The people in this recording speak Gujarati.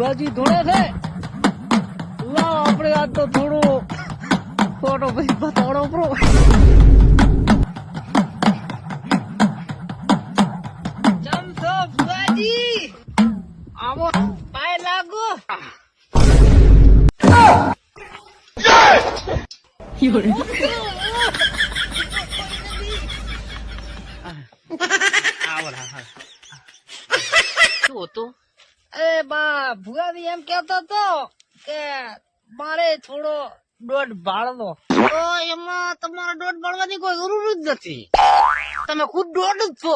ભુવાજી થોડા છે લાવ આપણે આજ તો થોડો ફોટો પછી બતાવડો પ્રો જમ છો ભુવાજી આવો પાય લાગો શું હતું? એ બા ભુવાજી એમ કેતો હતો કે મારે થોડો દોઢ ભાળવો તો એમાં તમારે દોઢ ભાળવાની કોઈ જરૂર જ નથી, તમે ખુદ દોઢ જ છો.